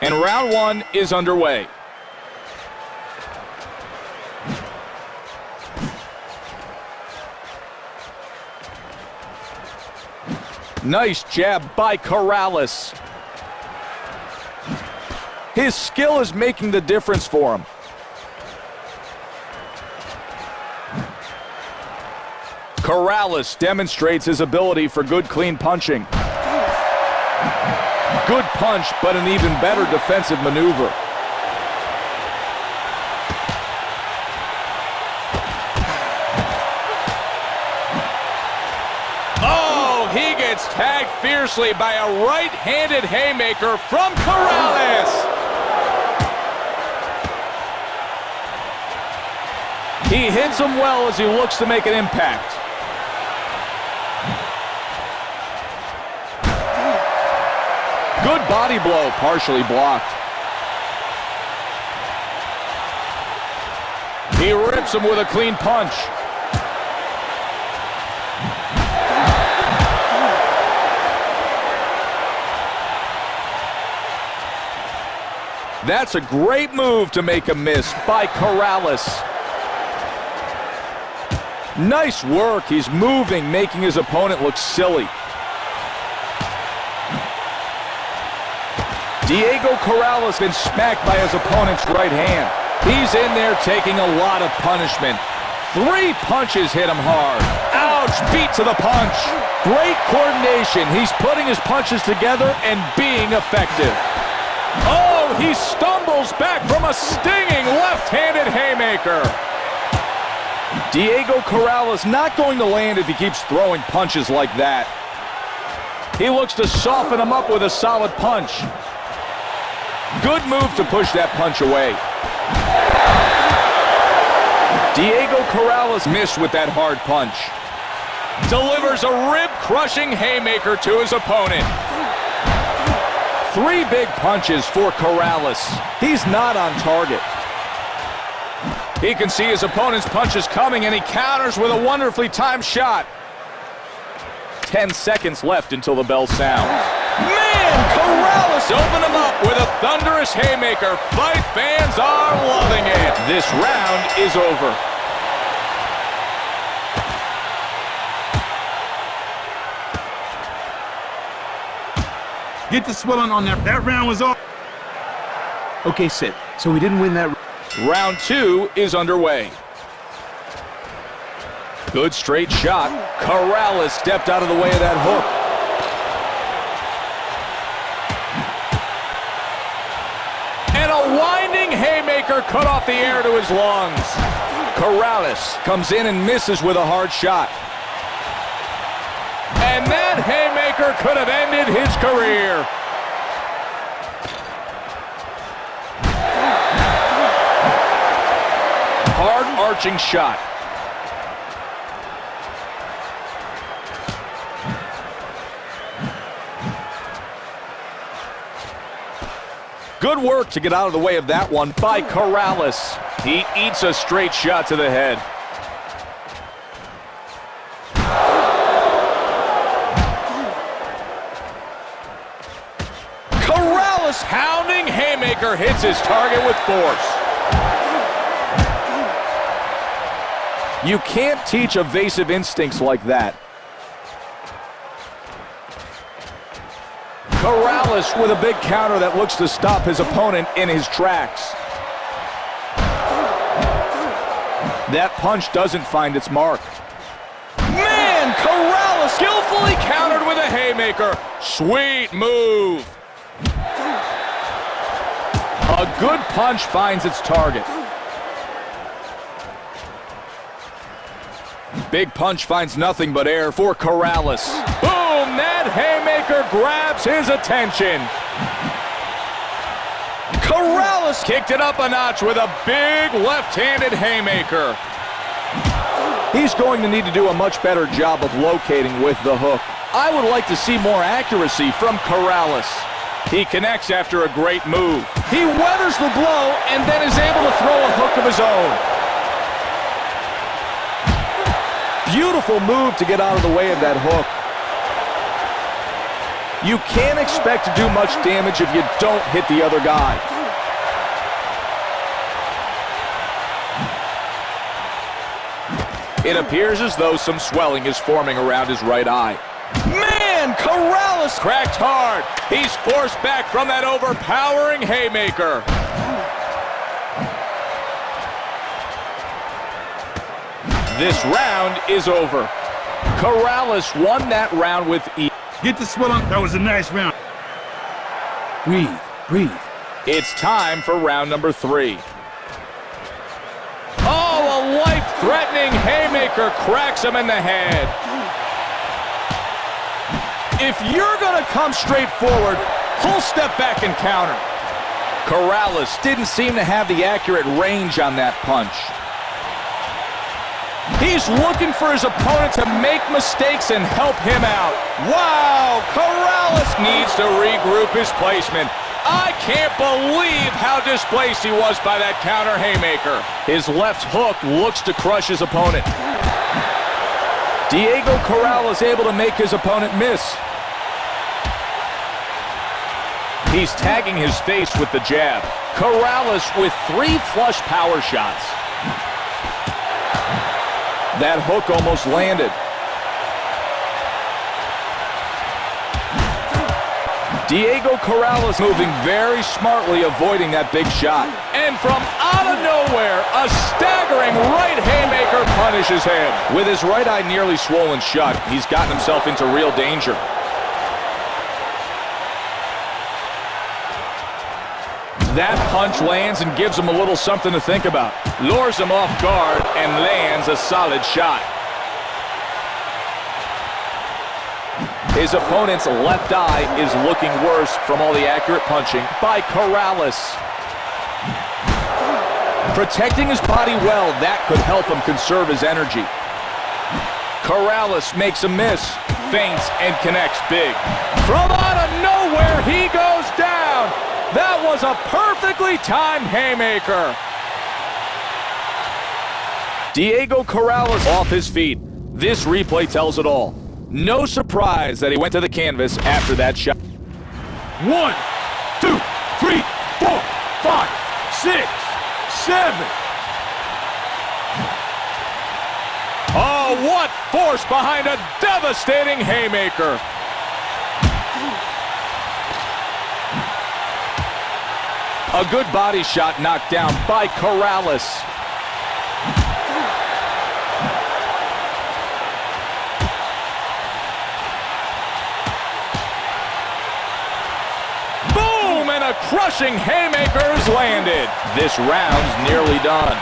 And round one is underway. Nice jab by Corrales. His skill is making the difference for him. Corrales demonstrates his ability for good, clean punching. Good punch, but an even better defensive maneuver. Oh, he gets tagged fiercely by a right-handed haymaker from Corrales. He hits him well as he looks to make an impact. Good body blow, partially blocked. He rips him with a clean punch. That's a great move to make a miss by Corrales. Nice work. He's moving, making his opponent look silly. Diego Corrales been smacked by his opponent's right hand. He's in there taking a lot of punishment. 3 punches hit him hard. Ouch, beat to the punch. Great coordination. He's putting his punches together and being effective. Oh, he stumbles back from a stinging left-handed haymaker. Diego Corrales not going to land if he keeps throwing punches like that. He looks to soften him up with a solid punch. Good move to push that punch away. Diego Corrales missed with that hard punch. Delivers a rib-crushing haymaker to his opponent. 3 big punches for Corrales. He's not on target. He can see his opponent's punches coming, and he counters with a wonderfully timed shot. 10 seconds left until the bell sounds. Man, Corrales opened him up with a thunderous haymaker. Fight fans are loving it. This round is over. Get the swelling on that. That round was over. Okay, sit. So we didn't win that. Round 2 is underway. Good straight shot. Corrales stepped out of the way of that hook. And a winding haymaker cut off the air to his lungs. Corrales comes in and misses with a hard shot. And that haymaker could have ended his career. Hard arching shot. Good work to get out of the way of that one by Corrales. He eats a straight shot to the head. Corrales hounding haymaker hits his target with force. You can't teach evasive instincts like that. Corrales with a big counter that looks to stop his opponent in his tracks. That punch doesn't find its mark. Man, Corrales skillfully countered with a haymaker. Sweet move. A good punch finds its target. Big punch finds nothing but air for Corrales. Boom! That haymaker grabs his attention. Corrales kicked it up a notch with a big left-handed haymaker. He's going to need to do a much better job of locating with the hook. I would like to see more accuracy from Corrales. He connects after a great move. He weathers the blow and then is able to throw a hook of his own. Beautiful move to get out of the way of that hook. You can't expect to do much damage if you don't hit the other guy. It appears as though some swelling is forming around his right eye. Man, Corrales cracked hard. He's forced back from that overpowering haymaker. This round is over. Corrales won that round with ease. Get the sweat on. That was a nice round. Breathe, breathe. It's time for round number 3. Oh, a life-threatening haymaker cracks him in the head. If you're going to come straight forward, he'll step back and counter. Corrales didn't seem to have the accurate range on that punch. He's looking for his opponent to make mistakes and help him out. Wow, Corrales needs to regroup his placement. I can't believe how displaced he was by that counter haymaker. His left hook looks to crush his opponent. Diego Corrales able to make his opponent miss. He's tagging his face with the jab. Corrales with 3 flush power shots. That hook almost landed. Diego Corrales moving very smartly, avoiding that big shot. And from out of nowhere, a staggering right haymaker punishes him. With his right eye nearly swollen shut, he's gotten himself into real danger. That punch lands and gives him a little something to think about. Lures him off guard and lands a solid shot. His opponent's left eye is looking worse from all the accurate punching by Corrales. Protecting his body well, that could help him conserve his energy. Corrales makes a miss, feints, and connects big. From out of nowhere, he goes down. That was a perfectly timed haymaker. Diego Corrales off his feet. This replay tells it all. No surprise that he went to the canvas after that shot. 1, 2, 3, 4, 5, 6, 7. Oh, what force behind a devastating haymaker. A good body shot knocked down by Corrales. Boom! And a crushing haymaker is landed. This round's nearly done.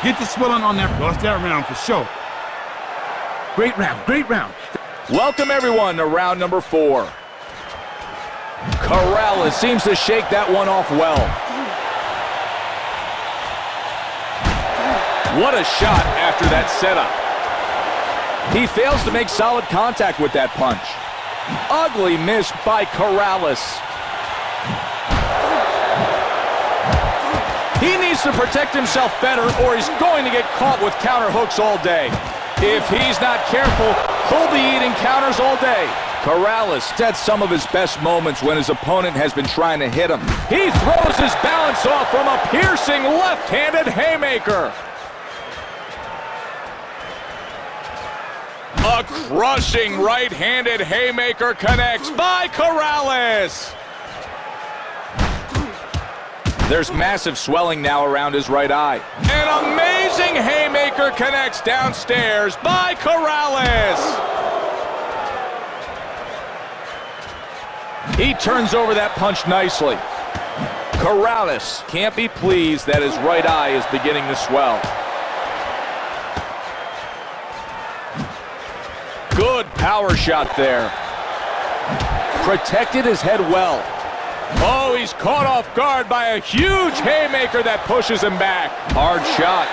Get the swelling on that. Lost that round for sure. Great round, great round. Welcome, everyone, to round number 4. Corrales seems to shake that one off well. What a shot after that setup. He fails to make solid contact with that punch. Ugly miss by Corrales. He needs to protect himself better or he's going to get caught with counter hooks all day. If he's not careful, he'll be eating counters all day. Corrales had some of his best moments when his opponent has been trying to hit him. He throws his balance off from a piercing left-handed haymaker. A crushing right-handed haymaker connects by Corrales. There's massive swelling now around his right eye. An amazing haymaker connects downstairs by Corrales. He turns over that punch nicely. Corrales can't be pleased that his right eye is beginning to swell. Good power shot there. Protected his head well. Oh, he's caught off guard by a huge haymaker that pushes him back. Hard shot.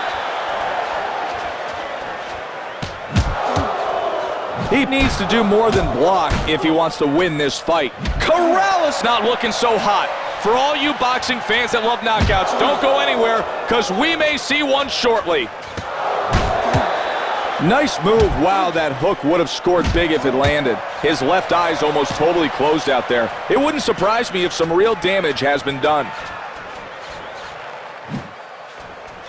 He needs to do more than block if he wants to win this fight. Corrales not looking so hot. For all you boxing fans that love knockouts, don't go anywhere, because we may see one shortly. Nice move. Wow, that hook would have scored big if it landed. His left eye's almost totally closed out there. It wouldn't surprise me if some real damage has been done.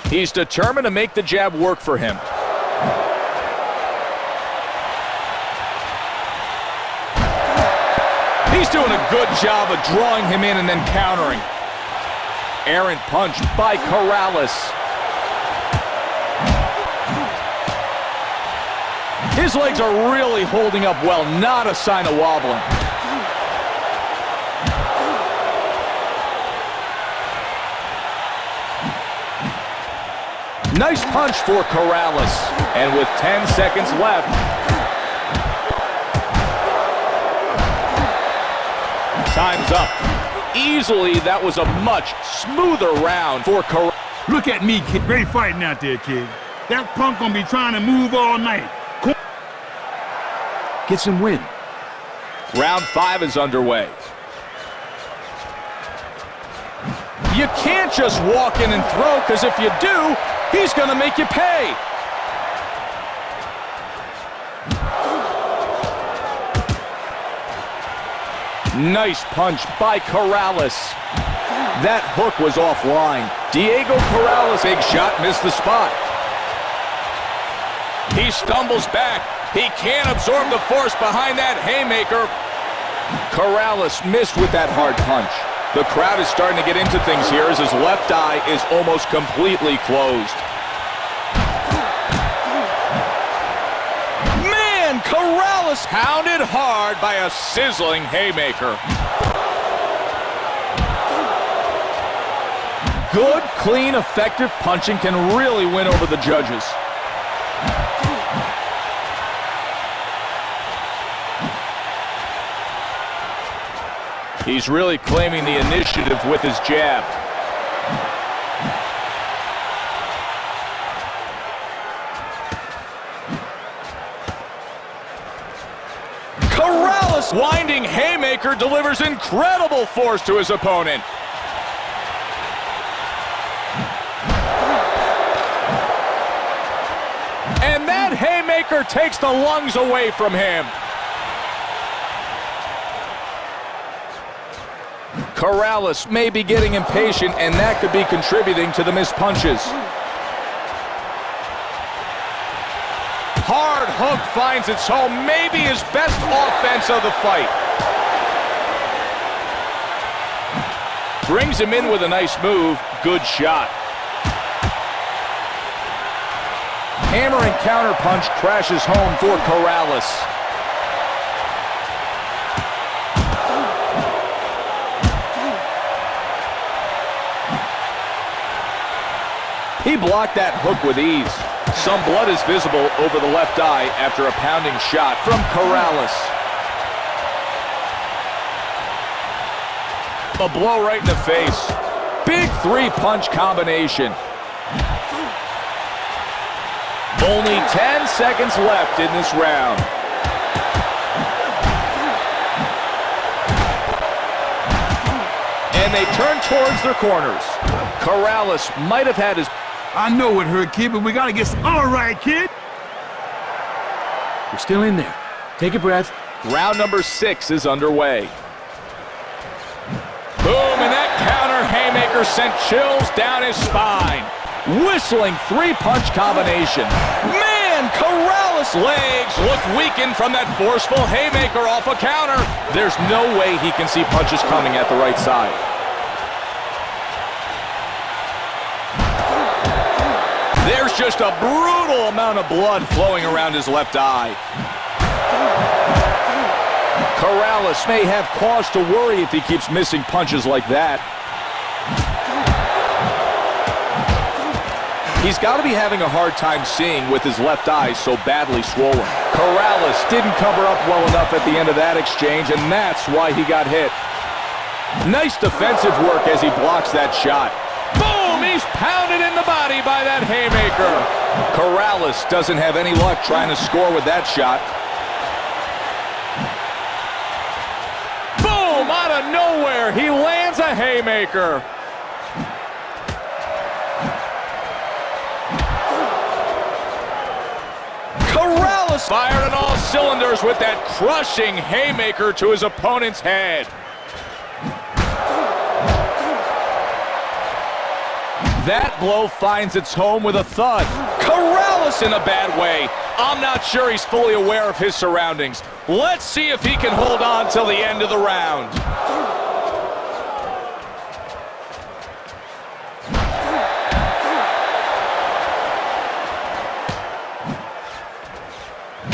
He's determined to make the jab work for him. He's doing a good job of drawing him in and then countering. Errant punch by Corrales. His legs are really holding up well, not a sign of wobbling. Nice punch for Corrales. And with 10 seconds left, time's up. Easily, that was a much smoother round for Corrales. Look at me, kid. Great fighting out there, kid. That punk gonna be trying to move all night. Get some win. Round 5 is underway. You can't just walk in and throw, because if you do, he's going to make you pay. Nice punch by Corrales. That hook was offline. Diego Corrales, big shot, missed the spot. He stumbles back. He can't absorb the force behind that haymaker. Corrales missed with that hard punch. The crowd is starting to get into things here as his left eye is almost completely closed. Man, Corrales pounded hard by a sizzling haymaker. Good, clean, effective punching can really win over the judges. He's really claiming the initiative with his jab. Corrales, winding haymaker, delivers incredible force to his opponent. And that haymaker takes the lungs away from him. Corrales may be getting impatient, and that could be contributing to the missed punches. Hard hook finds its home, maybe his best offense of the fight. Brings him in with a nice move. Good shot. Hammer and counter punch crashes home for Corrales. He blocked that hook with ease. Some blood is visible over the left eye after a pounding shot from Corrales. A blow right in the face. Big three-punch combination. Only 10 seconds left in this round. And they turn towards their corners. Corrales might have had his... I know it hurt, kid, but we gotta get some... All right, kid. We're still in there. Take a breath. Round number 6 is underway. Boom, and that counter haymaker sent chills down his spine. Whistling three-punch combination. Man, Corrales' legs look weakened from that forceful haymaker off a counter. There's no way he can see punches coming at the right side. There's just a brutal amount of blood flowing around his left eye. Corrales may have cause to worry if he keeps missing punches like that. He's got to be having a hard time seeing with his left eye so badly swollen. Corrales didn't cover up well enough at the end of that exchange, and that's why he got hit. Nice defensive work as he blocks that shot. Boom! He's pounded in the body by that haymaker. Corrales doesn't have any luck trying to score with that shot. Boom! Out of nowhere, he lands a the haymaker. Corrales fired on all cylinders with that crushing haymaker to his opponent's head. That blow finds its home with a thud. Corrales in a bad way. I'm not sure he's fully aware of his surroundings. Let's see if he can hold on till the end of the round.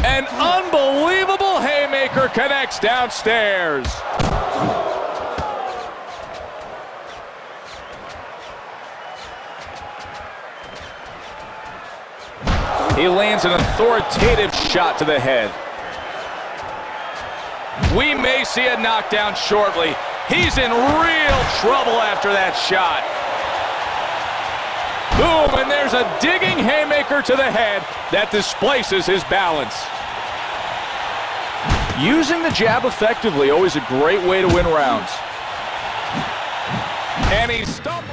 An unbelievable haymaker connects downstairs. He lands an authoritative shot to the head. We may see a knockdown shortly. He's in real trouble after that shot. Boom, and there's a digging haymaker to the head that displaces his balance. Using the jab effectively, always a great way to win rounds. And he stumbles.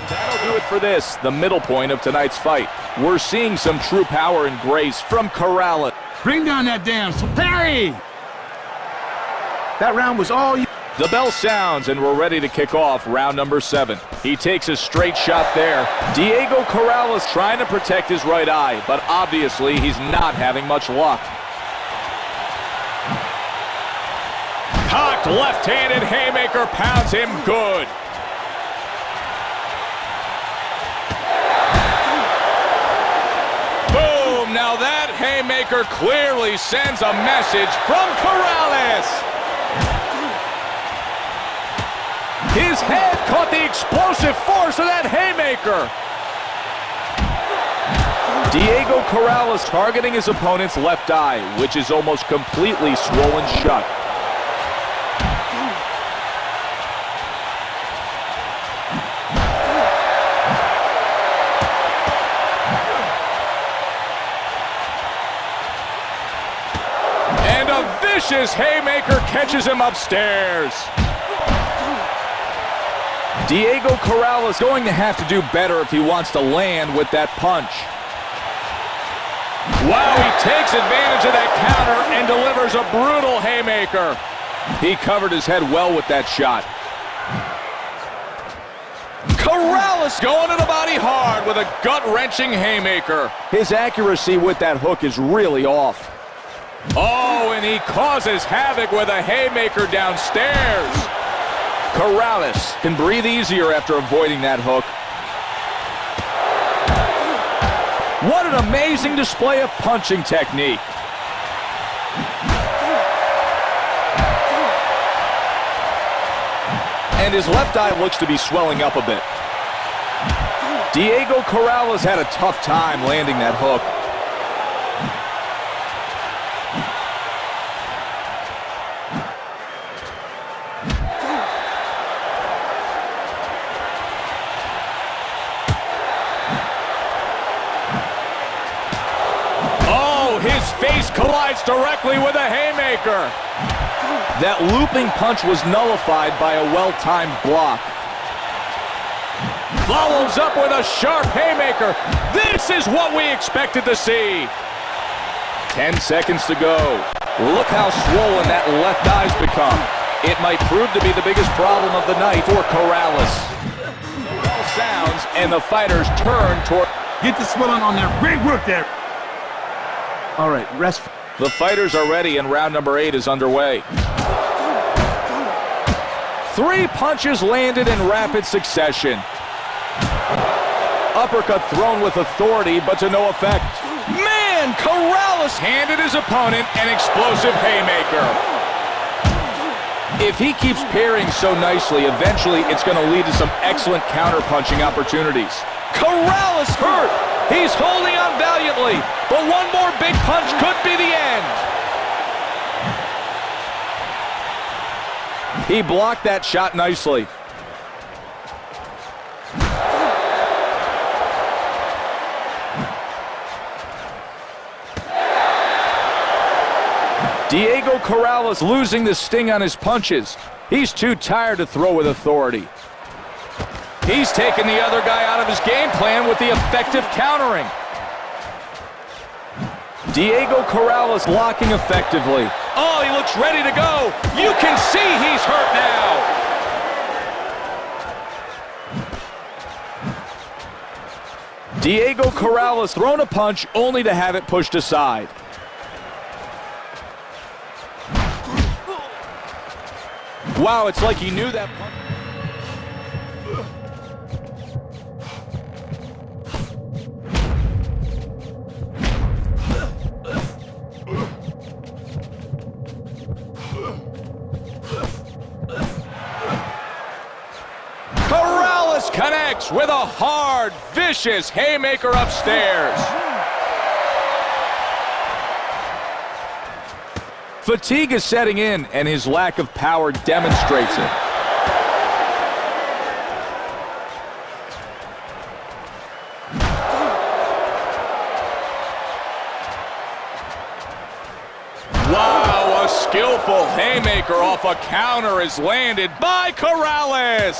That'll do it for this, the middle point of tonight's fight. We're seeing some true power and grace from Corrales. Bring down that damn parry! That round was all you. The bell sounds, and we're ready to kick off round number 7. He takes a straight shot there. Diego Corrales trying to protect his right eye, but obviously he's not having much luck. Cocked left-handed haymaker pounds him good. Boom! Now that haymaker clearly sends a message from Corrales. His head caught the explosive force of that haymaker. Diego Corrales targeting his opponent's left eye, which is almost completely swollen shut. And a vicious haymaker catches him upstairs. Diego Corrales going to have to do better if he wants to land with that punch. Wow, he takes advantage of that counter and delivers a brutal haymaker. He covered his head well with that shot. Corrales going to the body hard with a gut-wrenching haymaker. His accuracy with that hook is really off. Oh, and he causes havoc with a haymaker downstairs. Corrales can breathe easier after avoiding that hook. What an amazing display of punching technique. And his left eye looks to be swelling up a bit. Diego Corrales had a tough time landing that hook. His face collides directly with a haymaker. That looping punch was nullified by a well-timed block. Follows up with a sharp haymaker. This is what we expected to see. 10 seconds to go. Look how swollen that left eye's become. It might prove to be the biggest problem of the night for Corrales. Bell sounds, and the fighters turn toward... Get the swelling on there. Great work there. All right, rest. The fighters are ready, and round number 8 is underway. 3 punches landed in rapid succession. Uppercut thrown with authority, but to no effect. Man, Corrales handed his opponent an explosive haymaker. If he keeps parrying so nicely, eventually it's going to lead to some excellent counter-punching opportunities. Corrales hurt. He's holding on valiantly, but one more big punch could be the end. He blocked that shot nicely. Diego Corrales losing the sting on his punches. He's too tired to throw with authority. He's taken the other guy out of his game plan with the effective countering. Diego Corrales blocking effectively. Oh, he looks ready to go. You can see he's hurt now. Diego Corrales thrown a punch only to have it pushed aside. Wow, it's like he knew that punch. Corrales connects with a hard, vicious haymaker upstairs. Fatigue is setting in, and his lack of power demonstrates it. Wow, a skillful haymaker off a counter is landed by Corrales.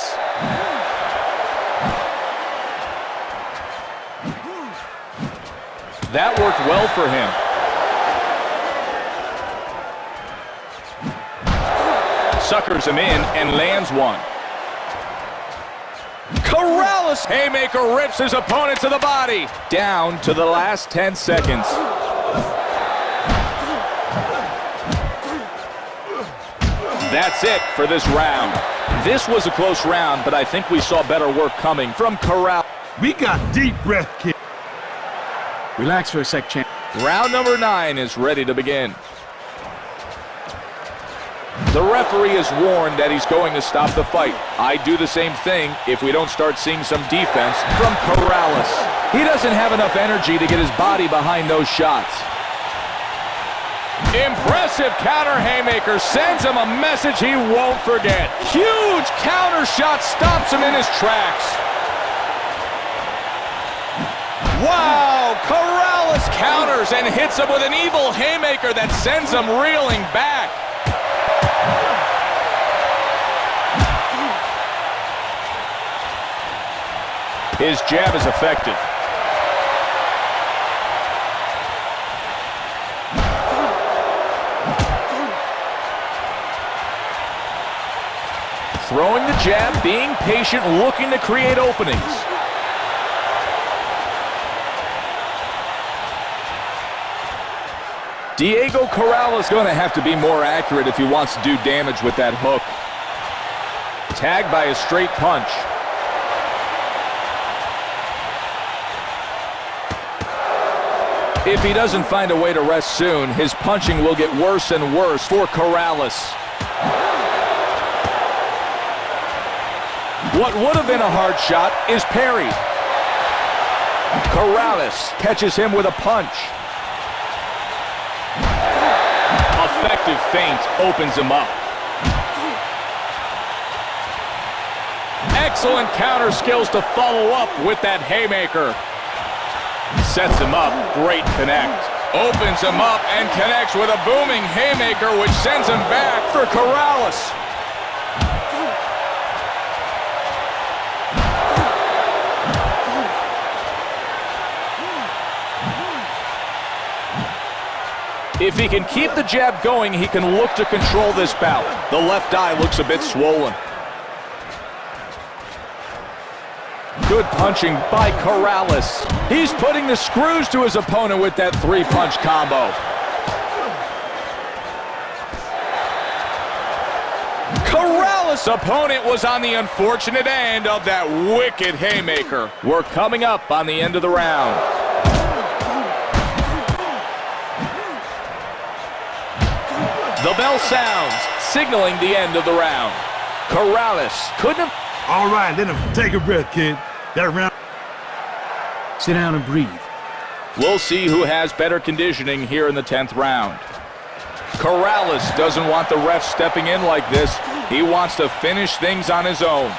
That worked well for him. Suckers him in and lands one. Corrales haymaker rips his opponent to the body. Down to the last 10 seconds. That's it for this round. This was a close round, but I think we saw better work coming from Corrales. We got deep breath, kid. Relax for a sec, champ. Round number 9 is ready to begin. The referee is warned that he's going to stop the fight. I do the same thing if we don't start seeing some defense from Corrales. He doesn't have enough energy to get his body behind those shots. Impressive counter haymaker sends him a message he won't forget. Huge counter shot stops him in his tracks. Wow, Corrales counters and hits him with an evil haymaker that sends him reeling back. His jab is effective. Throwing the jab, being patient, looking to create openings. Diego Corrales is going to have to be more accurate if he wants to do damage with that hook. Tagged by a straight punch. If he doesn't find a way to rest soon, his punching will get worse and worse for Corrales. What would have been a hard shot is parried. Corrales catches him with a punch. Effective feint opens him up. Excellent counter skills to follow up with that haymaker. Sets him up, great connect. Opens him up and connects with a booming haymaker which sends him back for Corrales. If he can keep the jab going, he can look to control this bout. The left eye looks a bit swollen. Good punching by Corrales. He's putting the screws to his opponent with that three-punch combo. Corrales' opponent was on the unfortunate end of that wicked haymaker. We're coming up on the end of the round. The bell sounds, signaling the end of the round. Corrales couldn't have... All right, let him take a breath, kid. That round. Sit down and breathe. We'll see who has better conditioning here in the 10th round. Corrales doesn't want the ref stepping in like this. He wants to finish things on his own.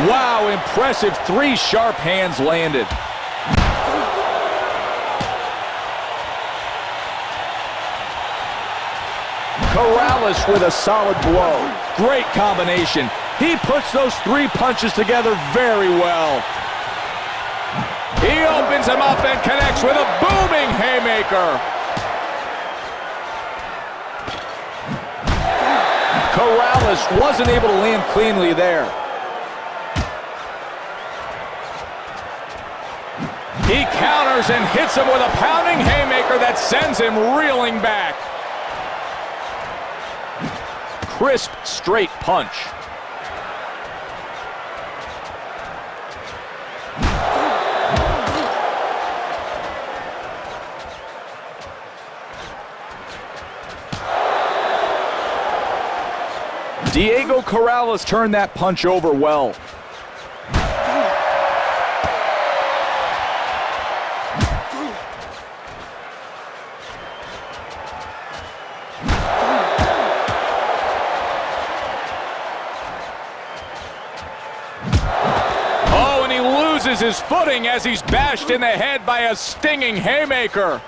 Wow, impressive. 3 sharp hands landed. Corrales with a solid blow. Great combination. He puts those 3 punches together very well. He opens him up and connects with a booming haymaker. Corrales wasn't able to land cleanly there. He counters and hits him with a pounding haymaker that sends him reeling back. Crisp, straight punch. Diego Corrales turned that punch over well. Oh, and he loses his footing as he's bashed in the head by a stinging haymaker.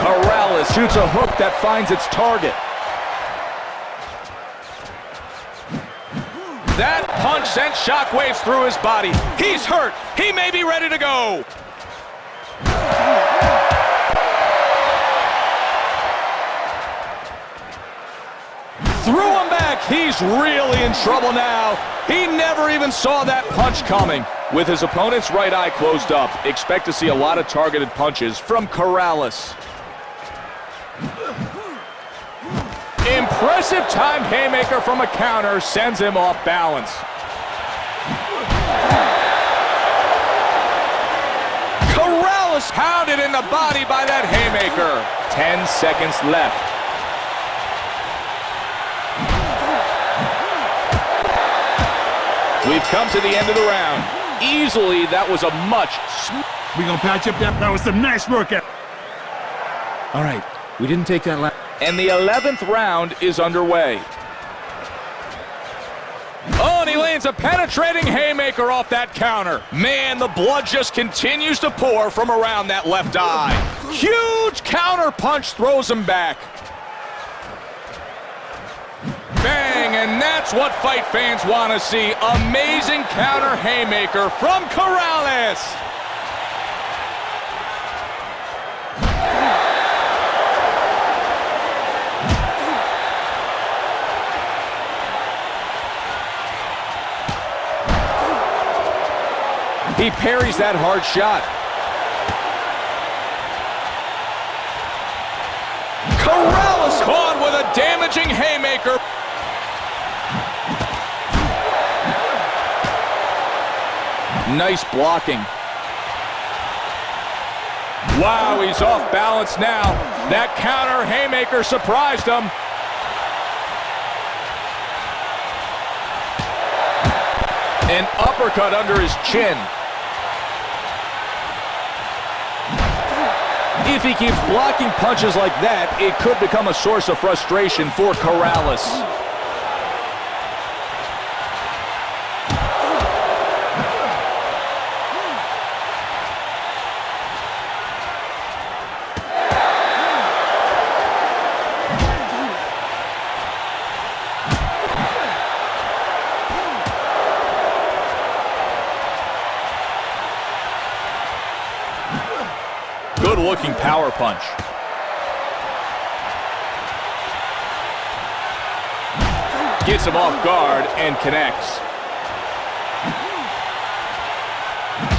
Corrales shoots a hook that finds its target. That punch sent shockwaves through his body. He's hurt. He may be ready to go. Threw him back. He's really in trouble now. He never even saw that punch coming. With his opponent's right eye closed up, expect to see a lot of targeted punches from Corrales. Impressive timed haymaker from a counter sends him off balance. Corrales pounded in the body by that haymaker. 10 seconds left. We've come to the end of the round. Easily, that was a much... We're going to patch up that with some nice workout. All right, we didn't take that last... And the 11th round is underway. Oh, and he lands a penetrating haymaker off that counter. Man, the blood just continues to pour from around that left eye. Huge counter punch throws him back. Bang, and that's what fight fans want to see. Amazing counter haymaker from Corrales. He parries that hard shot. Corrales caught with a damaging haymaker. Nice blocking. Wow, he's off balance now. That counter haymaker surprised him. An uppercut under his chin. If he keeps blocking punches like that, it could become a source of frustration for Corrales. Good-looking power punch. Gets him off guard and connects.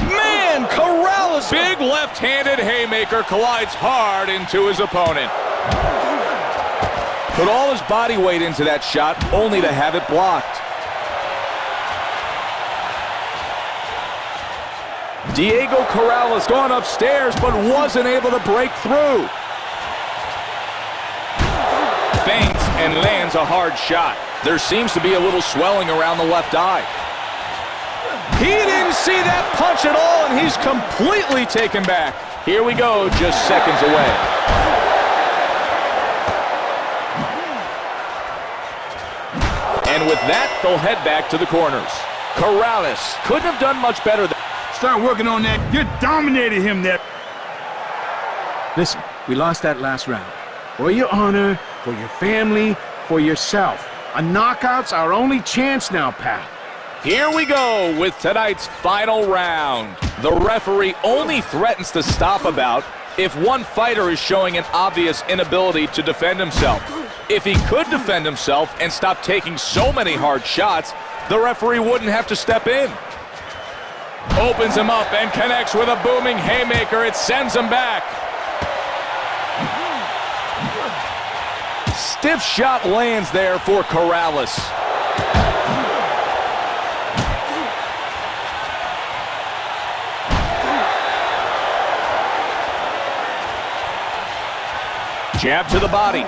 Man, Corrales' big left-handed haymaker collides hard into his opponent. Put all his body weight into that shot, only to have it blocked. Diego Corrales gone upstairs, but wasn't able to break through. Feints and lands a hard shot. There seems to be a little swelling around the left eye. He didn't see that punch at all, and he's completely taken back. Here we go, just seconds away. And with that, they'll head back to the corners. Corrales couldn't have done much better than... Start working on that. You dominated him there. Listen, we lost that last round. For your honor, for your family, for yourself. A knockout's our only chance now, pal. Here we go with tonight's final round. The referee only threatens to stop a bout if one fighter is showing an obvious inability to defend himself. If he could defend himself and stop taking so many hard shots, the referee wouldn't have to step in. Opens him up and connects with a booming haymaker. It sends him back. Stiff shot lands there for Corrales. Jab to the body.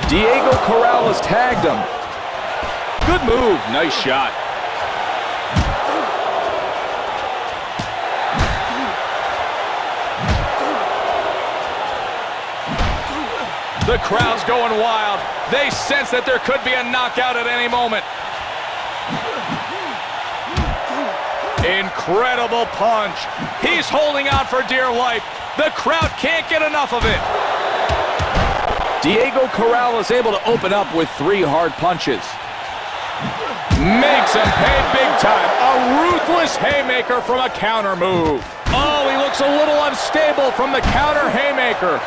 Diego Corrales tagged him. Good move. Nice shot. The crowd's going wild. They sense that there could be a knockout at any moment. Incredible punch. He's holding on for dear life. The crowd can't get enough of it. Diego Corrales able to open up with 3 hard punches. Makes him pay big time. A ruthless haymaker from a counter move. Oh, he looks a little unstable from the counter haymaker.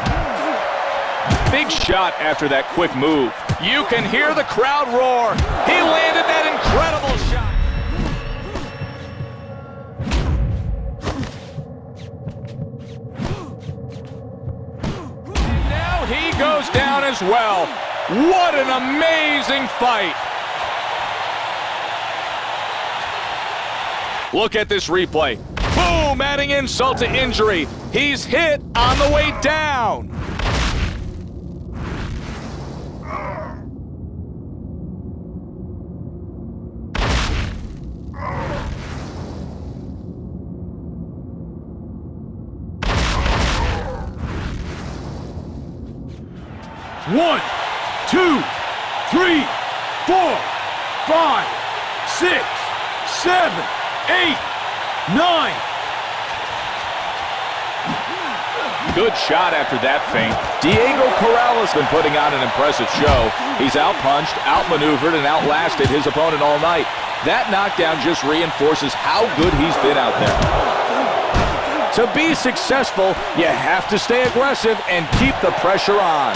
Big shot after that quick move. You can hear the crowd roar. He landed that incredible shot. And now he goes down as well. What an amazing fight. Look at this replay. Boom, adding insult to injury. He's hit on the way down. One, 2, 3, 4, 5, 6, 7, 8, 9. Good shot after that feint. Diego Corrales has been putting on an impressive show. He's outpunched, outmaneuvered, and outlasted his opponent all night. That knockdown just reinforces how good he's been out there. To be successful, you have to stay aggressive and keep the pressure on.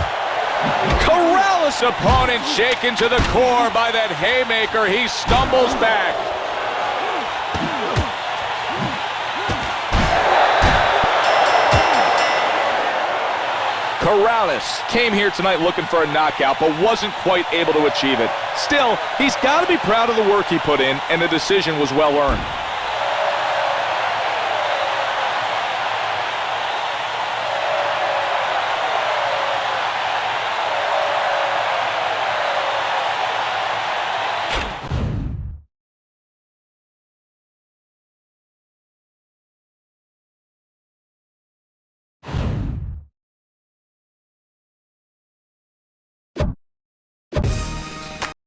Corrales' opponent shaken to the core by that haymaker. He stumbles back. Corrales came here tonight looking for a knockout, but wasn't quite able to achieve it. Still, he's got to be proud of the work he put in, and the decision was well earned.